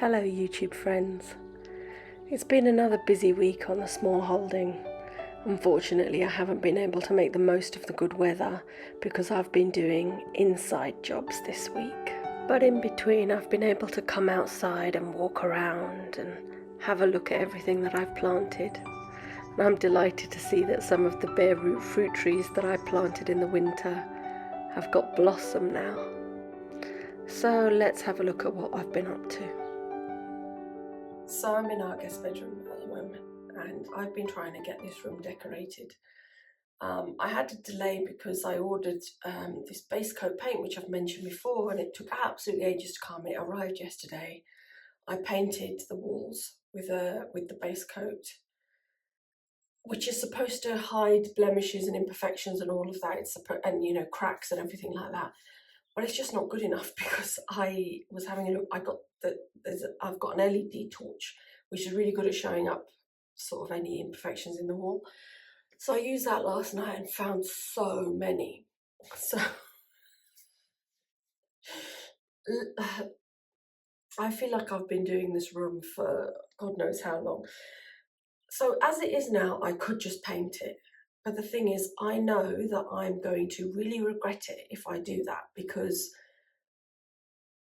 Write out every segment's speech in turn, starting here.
Hello YouTube friends. It's been another busy week on the small holding. Unfortunately, I haven't been able to make the most of the good weather because I've been doing inside jobs this week. But in between, I've been able to come outside and walk around and have a look at everything that I've planted. And I'm delighted to see that some of the bare root fruit trees that I planted in the winter have got blossom now. So let's have a look at what I've been up to. So I'm in our guest bedroom at the moment and I've been trying to get this room decorated. I had to delay because I ordered this base coat paint, which I've mentioned before, and it took absolutely ages to come. It arrived yesterday. I painted the walls with the base coat, which is supposed to hide blemishes and imperfections and all of that. And cracks and everything like that. But it's just not good enough because I was having a look. I've got an LED torch, which is really good at showing up sort of any imperfections in the wall. So I used that last night and found so many. So I feel like I've been doing this room for God knows how long. So as it is now, I could just paint it. But the thing is, I know that I'm going to really regret it if I do that, because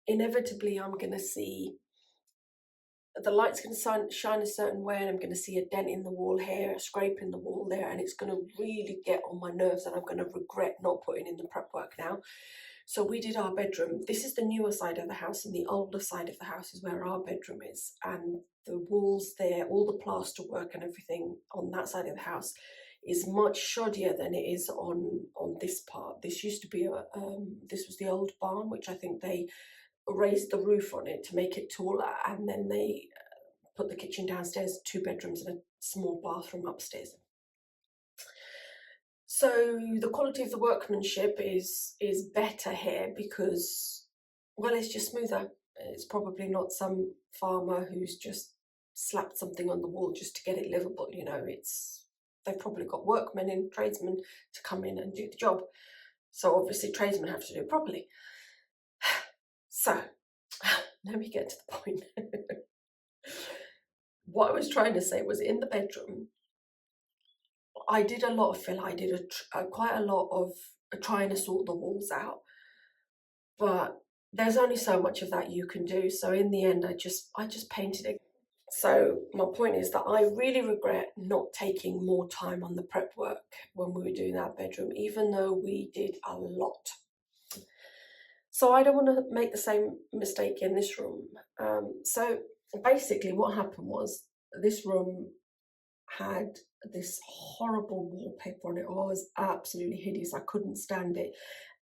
inevitably I'm going to see the light's going to shine a certain way, and I'm going to see a dent in the wall here, a scrape in the wall there, and it's going to really get on my nerves, and I'm going to regret not putting in the prep work now. So we did our bedroom. This is the newer side of the house, and the older side of the house is where our bedroom is, and the walls there, all the plaster work and everything on that side of the house is much shoddier than it is on this part. This used to be this was the old barn, which I think they raised the roof on it to make it taller, and then they put the kitchen downstairs, 2 bedrooms and a small bathroom upstairs. So the quality of the workmanship is better here because, well, it's just smoother. It's probably not some farmer who's just slapped something on the wall just to get it livable. They've probably got workmen and tradesmen to come in and do the job. So obviously tradesmen have to do it properly. So let me get to the point. What I was trying to say was, in the bedroom, I did a lot of fill. I did quite a lot of trying to sort the walls out, but there's only so much of that you can do. So in the end, I just painted it. So my point is that I really regret not taking more time on the prep work when we were doing that bedroom, even though we did a lot. So I don't want to make the same mistake in this room. So basically what happened was, this room had this horrible wallpaper on it. Oh, it was absolutely hideous. I couldn't stand it.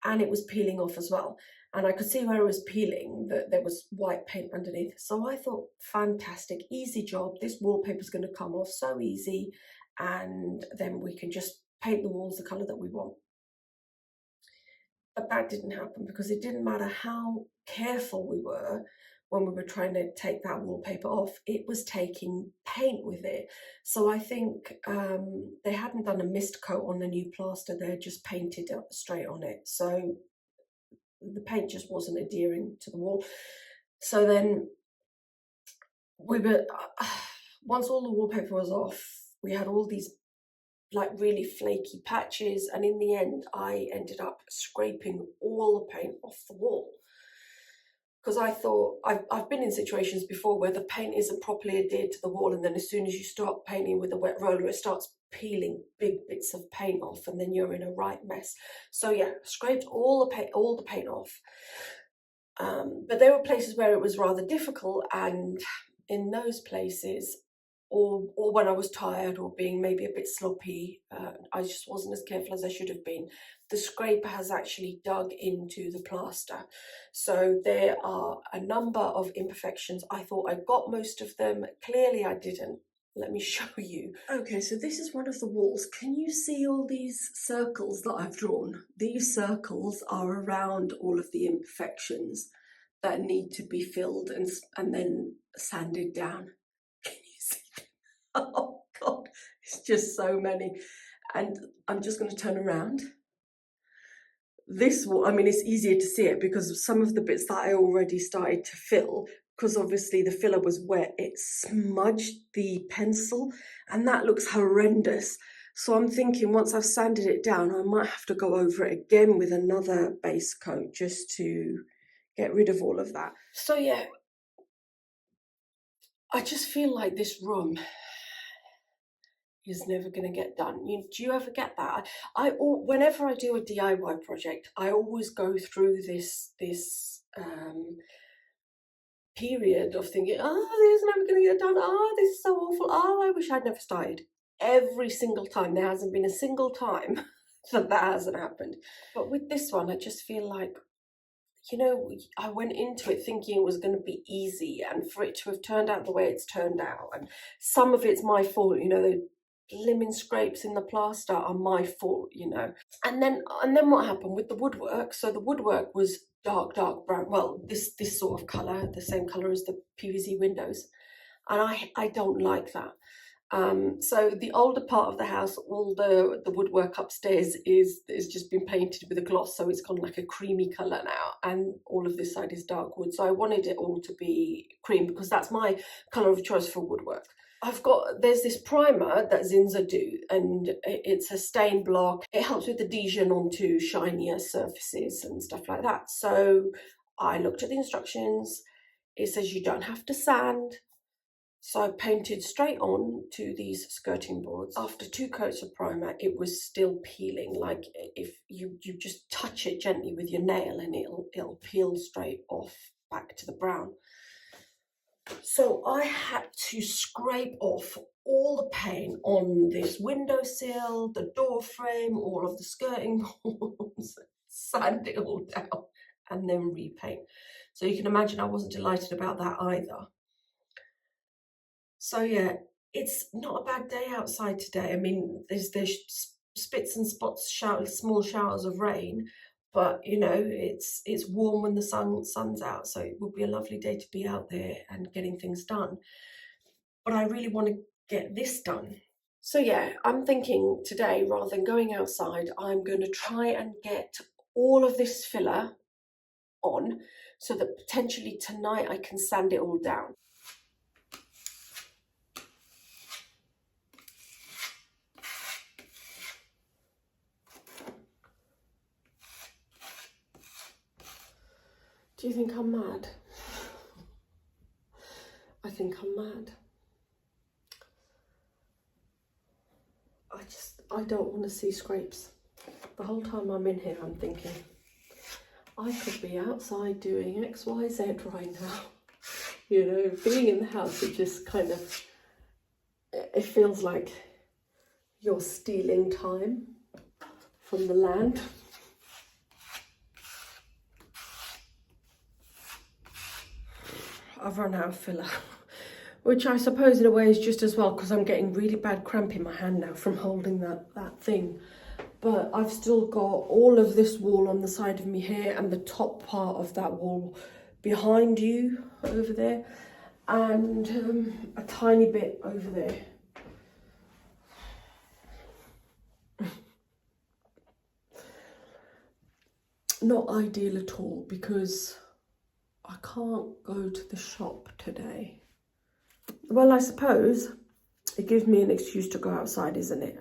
And it was peeling off as well. And I could see where it was peeling, that there was white paint underneath. So I thought, fantastic, easy job. This wallpaper is going to come off so easy. And then we can just paint the walls the colour that we want. But that didn't happen, because it didn't matter how careful we were when we were trying to take that wallpaper off, it was taking paint with it. So I think they hadn't done a mist coat on the new plaster, they had just painted up straight on it. So the paint just wasn't adhering to the wall. So then we were, once all the wallpaper was off, we had all these like really flaky patches, and in the end I ended up scraping all the paint off the wall, because I thought, I've been in situations before where the paint isn't properly adhered to the wall, and then as soon as you start painting with a wet roller, it starts peeling big bits of paint off, and then you're in a right mess. So yeah, scraped all the paint off. But there were places where it was rather difficult, and in those places, or when I was tired or being maybe a bit sloppy, I just wasn't as careful as I should have been, the scraper has actually dug into the plaster. So there are a number of imperfections. I thought I got most of them. Clearly I didn't. Let me show you. Okay, so this is one of the walls. Can you see all these circles that I've drawn? These circles are around all of the imperfections that need to be filled and then sanded down. Can you see? Oh God, it's just so many. And I'm just going to turn around. This wall, I mean, it's easier to see it because some of the bits that I already started to fill, because obviously the filler was wet, it smudged the pencil and that looks horrendous. So I'm thinking once I've sanded it down, I might have to go over it again with another base coat just to get rid of all of that. So yeah, I just feel like this room is never going to get done. Do you ever get that? Whenever I do a DIY project, I always go through this period of thinking, oh, this is never going to get done. Oh, this is so awful. Oh, I wish I'd never started. Every single time. There hasn't been a single time that hasn't happened. But with this one, I just feel like, I went into it thinking it was going to be easy, and for it to have turned out the way it's turned out, and some of it's my fault, the lemon scrapes in the plaster are my fault, And then what happened with the woodwork? So the woodwork was dark brown. Well, this sort of colour, the same colour as the PVC windows, and I don't like that. So the older part of the house, all the woodwork upstairs is just been painted with a gloss, so it's gone like a creamy colour now, and all of this side is dark wood. So I wanted it all to be cream because that's my colour of choice for woodwork. There's this primer that Zinza do, and it's a stain block. It helps with adhesion onto shinier surfaces and stuff like that. So I looked at the instructions. It says you don't have to sand. So I painted straight on to these skirting boards. After 2 coats of primer, it was still peeling. Like if you just touch it gently with your nail and it'll peel straight off back to the brown. So I had to scrape off all the paint on this windowsill, the door frame, all of the skirting boards, sand it all down, and then repaint. So you can imagine I wasn't delighted about that either. So yeah, it's not a bad day outside today. I mean, there's spits and spots, small showers of rain, but it's warm when the sun's out, so it would be a lovely day to be out there and getting things done. But I really want to get this done. So yeah, I'm thinking today, rather than going outside, I'm going to try and get all of this filler on so that potentially tonight I can sand it all down. Do you think I'm mad? I think I'm mad. I don't want to see scrapes. The whole time I'm in here, I'm thinking, I could be outside doing X, Y, Z right now. Being in the house, it just kind of, it feels like you're stealing time from the land. I've run out of filler, which I suppose in a way is just as well, because I'm getting really bad cramp in my hand now from holding that thing. But I've still got all of this wall on the side of me here, and the top part of that wall behind you over there, and a tiny bit over there. Not ideal at all, because I can't go to the shop today. Well, I suppose it gives me an excuse to go outside, isn't it?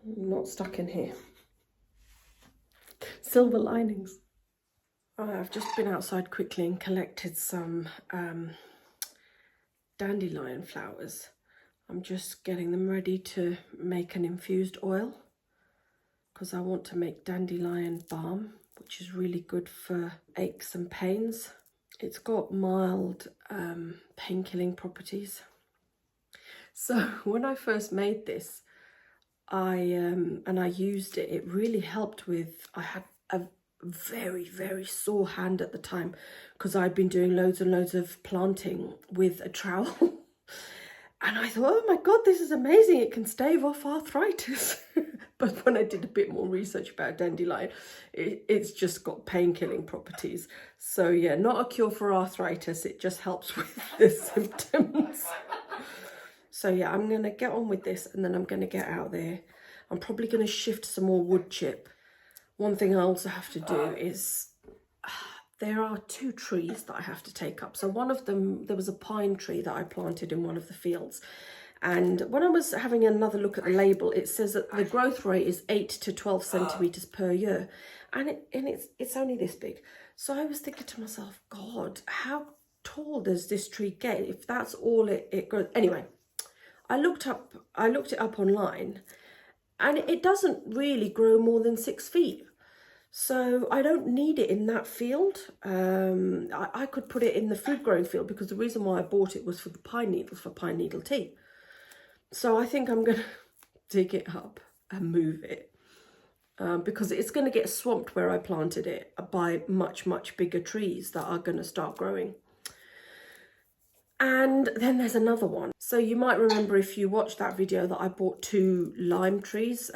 I'm not stuck in here. Silver linings. I've just been outside quickly and collected some dandelion flowers. I'm just getting them ready to make an infused oil, because I want to make dandelion balm, which is really good for aches and pains. It's got mild pain-killing properties. So when I first made this, I used it, it really helped with, I had a very, very sore hand at the time because I'd been doing loads and loads of planting with a trowel. And I thought, oh my God, this is amazing. It can stave off arthritis. But when I did a bit more research about dandelion, it's just got pain-killing properties. So yeah, not a cure for arthritis. It just helps with the symptoms. So yeah, I'm going to get on with this, and then I'm going to get out there. I'm probably going to shift some more wood chip. One thing I also have to do is there are 2 trees that I have to take up. So one of them, there was a pine tree that I planted in one of the fields. And when I was having another look at the label, it says that the growth rate is 8 to 12 centimetres per year. And it's only this big. So I was thinking to myself, God, how tall does this tree get if that's all it grows? Anyway, I looked it up online, and it doesn't really grow more than 6 feet. So I don't need it in that field. I could put it in the food growing field, because the reason why I bought it was for the pine needles, for pine needle tea. So I think I'm going to dig it up and move it, because it's going to get swamped where I planted it by much, much bigger trees that are going to start growing. And then there's another one. So you might remember, if you watched that video, that I bought 2 lime trees,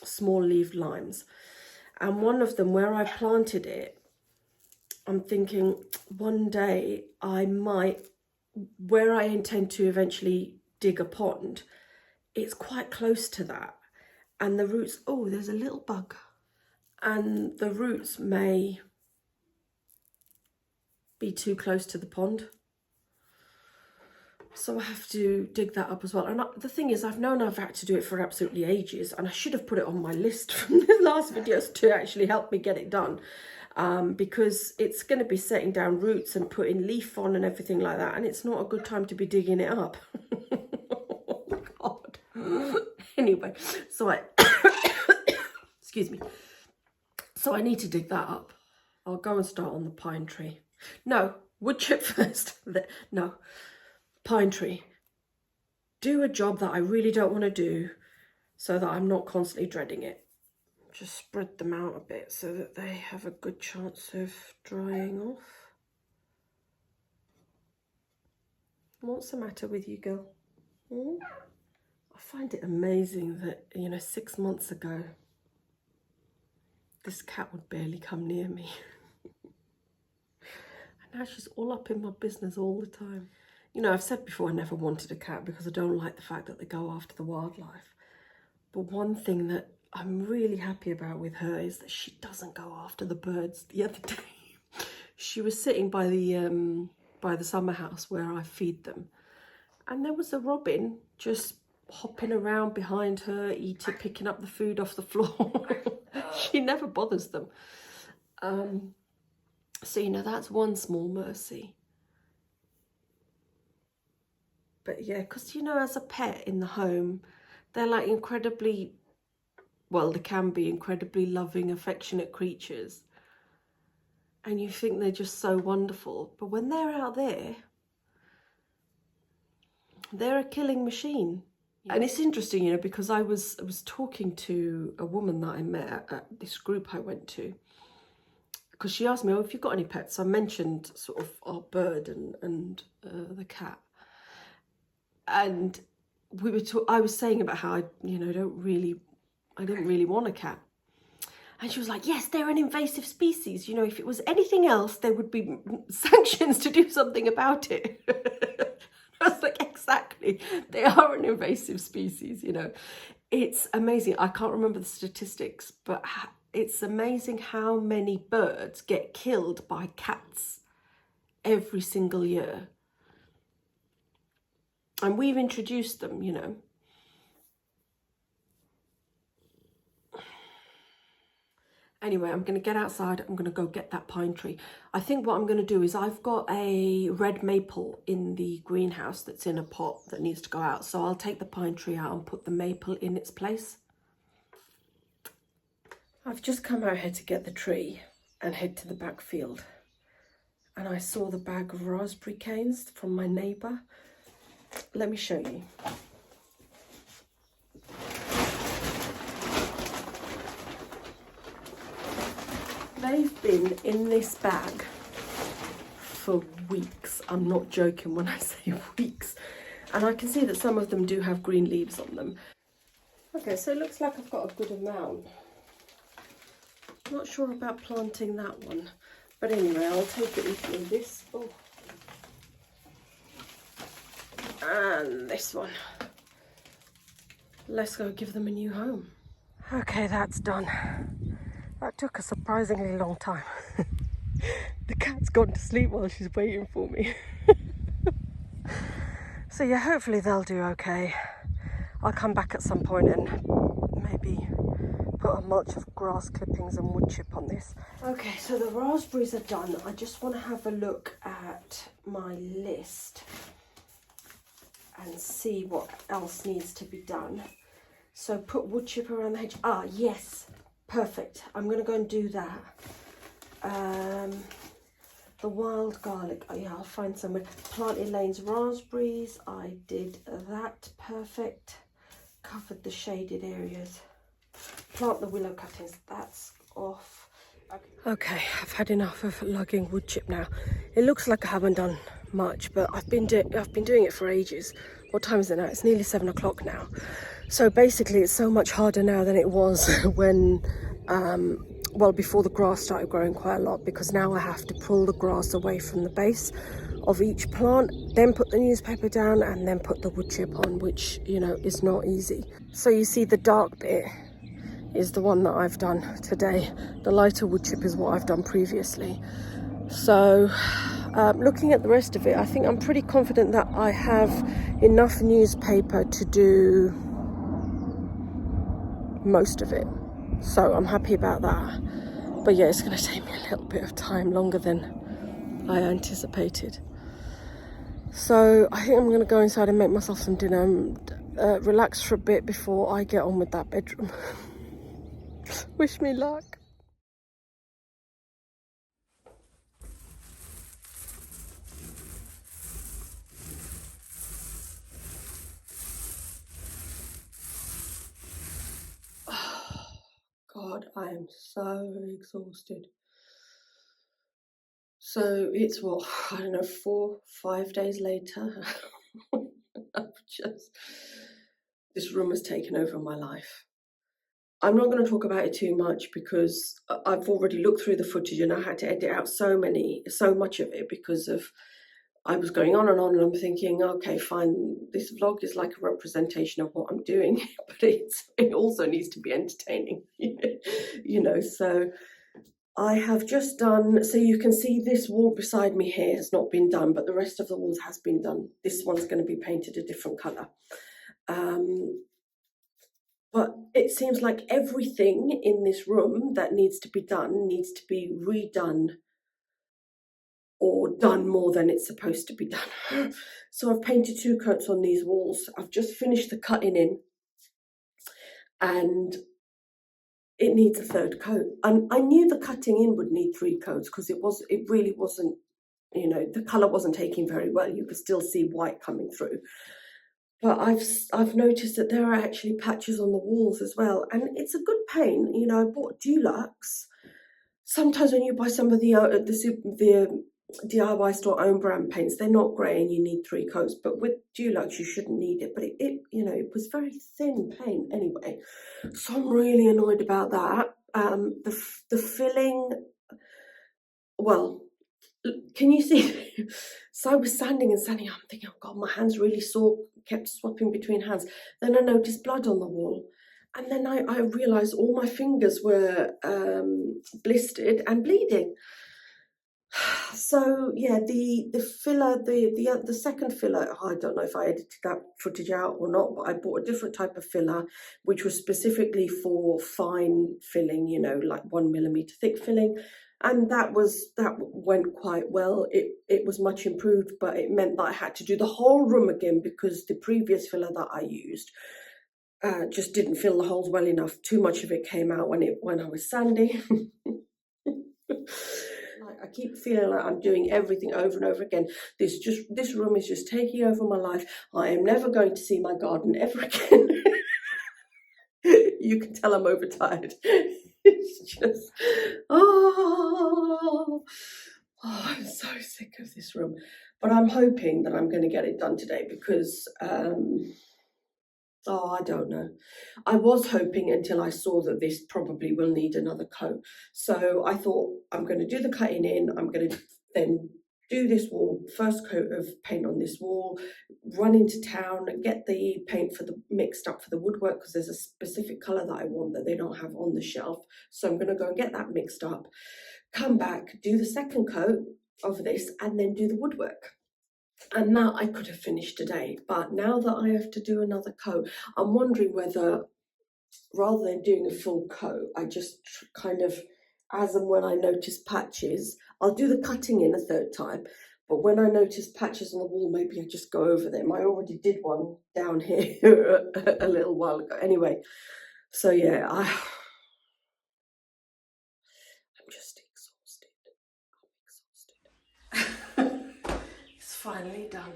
small leaved limes. And one of them, where I planted it, I'm thinking one day I might, where I intend to eventually dig a pond, it's quite close to that. And the roots, oh, there's a little bug. And the roots may be too close to the pond. So I have to dig that up as well. And the thing is, I've known I've had to do it for absolutely ages, and I should have put it on my list from the last videos to actually help me get it done, because it's going to be setting down roots and putting leaf on and everything like that, and it's not a good time to be digging it up. Oh, God. Anyway, so excuse me. So I need to dig that up. I'll go and start on the pine tree. No, wood chip first. No. Pine tree. Do a job that I really don't want to do, so that I'm not constantly dreading it. Just spread them out a bit so that they have a good chance of drying off. What's the matter with you, girl? I find it amazing that, 6 months ago, this cat would barely come near me. And now she's all up in my business all the time. I've said before I never wanted a cat because I don't like the fact that they go after the wildlife. But one thing that I'm really happy about with her is that she doesn't go after the birds. The other day, she was sitting by the summer house where I feed them. And there was a robin just hopping around behind her, picking up the food off the floor. She never bothers them. So, that's one small mercy. But yeah, because, as a pet in the home, they're like incredibly, well, they can be incredibly loving, affectionate creatures. And you think they're just so wonderful. But when they're out there, they're a killing machine. And it's interesting, because I was talking to a woman that I met at this group I went to. Because she asked me, oh, if you've got any pets. I mentioned sort of our bird and the cat. And I was saying about how I didn't really want a cat. And she was like, yes, they're an invasive species. If it was anything else, there would be sanctions to do something about it. I was like, exactly. They are an invasive species, It's amazing. I can't remember the statistics, but it's amazing how many birds get killed by cats every single year. And we've introduced them, Anyway, I'm going to get outside. I'm going to go get that pine tree. I think what I'm going to do is I've got a red maple in the greenhouse that's in a pot that needs to go out. So I'll take the pine tree out and put the maple in its place. I've just come out here to get the tree and head to the back field. And I saw the bag of raspberry canes from my neighbour. Let me show you. They've been in this bag for weeks. I'm not joking when I say weeks. And I can see that some of them do have green leaves on them. Okay, so it looks like I've got a good amount. Not sure about planting that one. But anyway, I'll take it with me. This. Oh. And this one. Let's go give them a new home. Okay, that's done. That took a surprisingly long time. The cat's gone to sleep while she's waiting for me. So yeah, hopefully they'll do okay. I'll come back at some point and maybe put a mulch of grass clippings and wood chip on this. Okay, so the raspberries are done. I just want to have a look at my list and see what else needs to be done. So put wood chip around the hedge. Ah, yes, perfect. I'm going to go and do that. The wild garlic, oh yeah, I'll find somewhere. Plant Elaine's raspberries, I did that, perfect. Covered the shaded areas. Plant the willow cuttings, that's off. Okay, I've had enough of lugging wood chip now. It looks like I haven't done much, but I've been doing it for ages. What time is it now? It's nearly 7 o'clock now. So basically it's so much harder now than it was when well, before the grass started growing quite a lot, because now I have to pull the grass away from the base of each plant, then put the newspaper down and then put the wood chip on, which, you know, is not easy. So you see the dark bit is the one that I've done today. The lighter wood chip is what I've done previously. So looking at the rest of it, I think I'm pretty confident that I have enough newspaper to do most of it. So I'm happy about that. But yeah, it's going to take me a little bit of time, longer than I anticipated. So I think I'm going to go inside and make myself some dinner and relax for a bit before I get on with that bedroom. Wish me luck. God, I am so exhausted. So it's what, I don't know, 4-5 days later. This room has taken over my life. I'm not going to talk about it too much because I've already looked through the footage and I had to edit out so much of it because of I was going on and I'm thinking, okay, fine, this vlog is like a representation of what I'm doing, but it also needs to be entertaining, you know. So I have just done, so you can see this wall beside me here has not been done, but the rest of the walls has been done. This one's going to be painted a different colour. But it seems like everything in this room that needs to be done needs to be redone or done more than it's supposed to be done. So I've painted 2 coats on these walls. I've just finished the cutting in and it needs a 3rd coat. And I knew the cutting in would need 3 coats because it really wasn't, you know, the colour wasn't taking very well. You could still see white coming through. But I've noticed that there are actually patches on the walls as well, and it's a good paint. You know, I bought Dulux. Sometimes when you buy some of the DIY store own brand paints, they're not great and you need 3 coats. But with Dulux, you shouldn't need it. But it you know, it was very thin paint anyway. So I'm really annoyed about that. The filling, well, can you see? So I was standing, I'm thinking, oh God, my hand's really sore, kept swapping between hands. Then I noticed blood on the wall. And then I realised all my fingers were blistered and bleeding. So yeah, the filler, the second filler, I don't know if I edited that footage out or not, but I bought a different type of filler, which was specifically for fine filling, you know, like 1 millimeter thick filling. And that went quite well. It was much improved, but it meant that I had to do the whole room again because the previous filler that I used just didn't fill the holes well enough. Too much of it came out when I was sanding. I keep feeling like I'm doing everything over and over again. This room is just taking over my life. I am never going to see my garden ever again. You can tell I'm overtired. It's just, I'm so sick of this room. But I'm hoping that I'm going to get it done today because, I don't know. I was hoping until I saw that this probably will need another coat. So I thought I'm going to do the cutting in. I'm going to then do this wall, first coat of paint on this wall, run into town and get the paint mixed up for the woodwork because there's a specific colour that I want that they don't have on the shelf. So I'm going to go and get that mixed up, come back, do the second coat of this, and then do the woodwork. And that I could have finished today, but now that I have to do another coat, I'm wondering whether, rather than doing a full coat, I just kind of, as and when I notice patches, I'll do the cutting in a third time, but when I notice patches on the wall, maybe I just go over them. I already did one down here a little while ago. Anyway, so yeah, I'm just exhausted. It's finally done.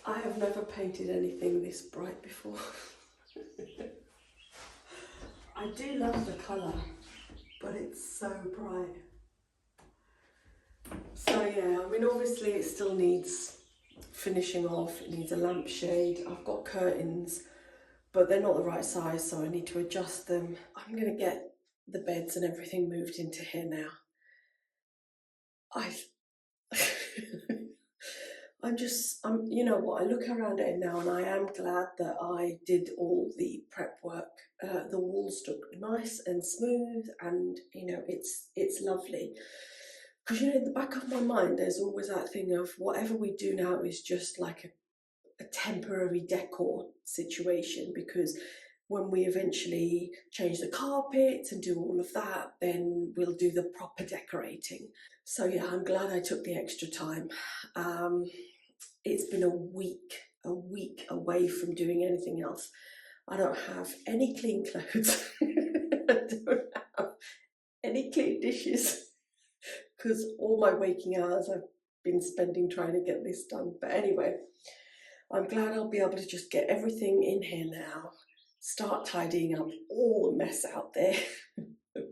I have never painted anything this bright before. I do love the colour, but it's so bright. So yeah, I mean, obviously it still needs finishing off. It needs a lampshade. I've got curtains, but they're not the right size, so I need to adjust them. I'm gonna get the beds and everything moved into here now. You know what, I look around at it now and I am glad that I did all the prep work. The walls look nice and smooth, and you know, it's lovely. Because, you know, in the back of my mind, there's always that thing of whatever we do now is just like a temporary decor situation, because when we eventually change the carpets and do all of that, then we'll do the proper decorating. So yeah, I'm glad I took the extra time. It's been a week away from doing anything else. I don't have any clean clothes. I don't have any clean dishes, because all my waking hours I've been spending trying to get this done. But anyway, I'm glad I'll be able to just get everything in here now, start tidying up all the mess out there,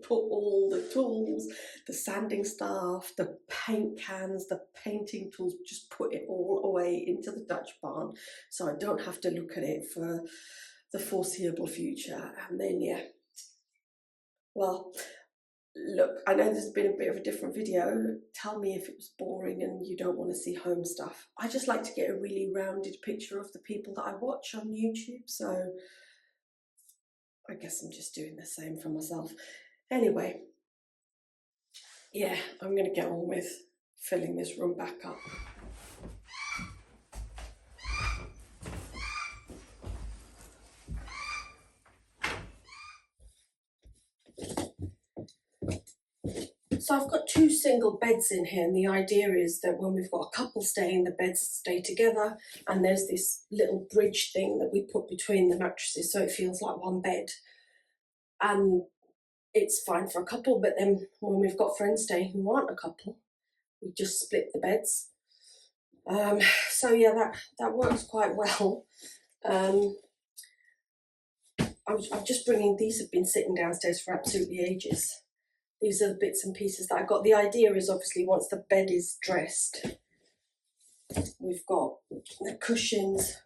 put all the tools, the sanding stuff, the paint cans, the painting tools, just put it all away into the Dutch barn so I don't have to look at it for the foreseeable future. And then yeah, well, look, I know this has been a bit of a different video. Tell me if it was boring and you don't want to see home stuff. I just like to get a really rounded picture of the people that I watch on YouTube, so I guess I'm just doing the same for myself. Anyway, yeah, I'm going to get on with filling this room back up. So I've got two single beds in here, and the idea is that when we've got a couple staying, the beds stay together, and there's this little bridge thing that we put between the mattresses so it feels like one bed. And it's fine for a couple, but then when we've got friends staying who aren't a couple, we just split the beds. So yeah, that works quite well. I'm just bringing, these have been sitting downstairs for absolutely ages. These are the bits and pieces that I got. The idea is obviously once the bed is dressed, we've got the cushions.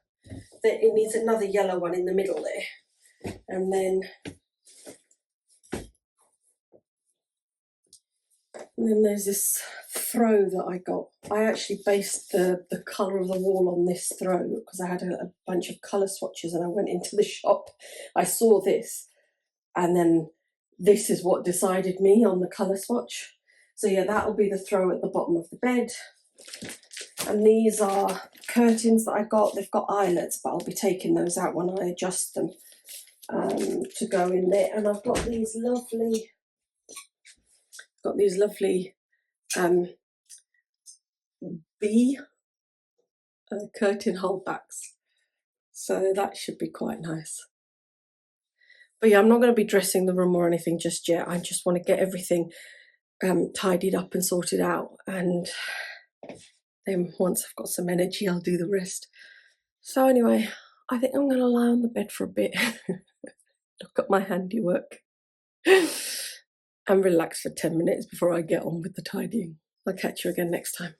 It needs another yellow one in the middle there. And then there's this throw that I got. I actually based the colour of the wall on this throw because I had a bunch of colour swatches, and I went into the shop. I saw this, and then this is what decided me on the colour swatch. So yeah, that'll be the throw at the bottom of the bed. And these are curtains that I got. They've got eyelets, but I'll be taking those out when I adjust them to go in there. And I've got these lovely bee curtain holdbacks. So that should be quite nice. But yeah, I'm not going to be dressing the room or anything just yet. I just want to get everything tidied up and sorted out. And then once I've got some energy, I'll do the rest. So anyway, I think I'm going to lie on the bed for a bit, look at my handiwork, and relax for 10 minutes before I get on with the tidying. I'll catch you again next time.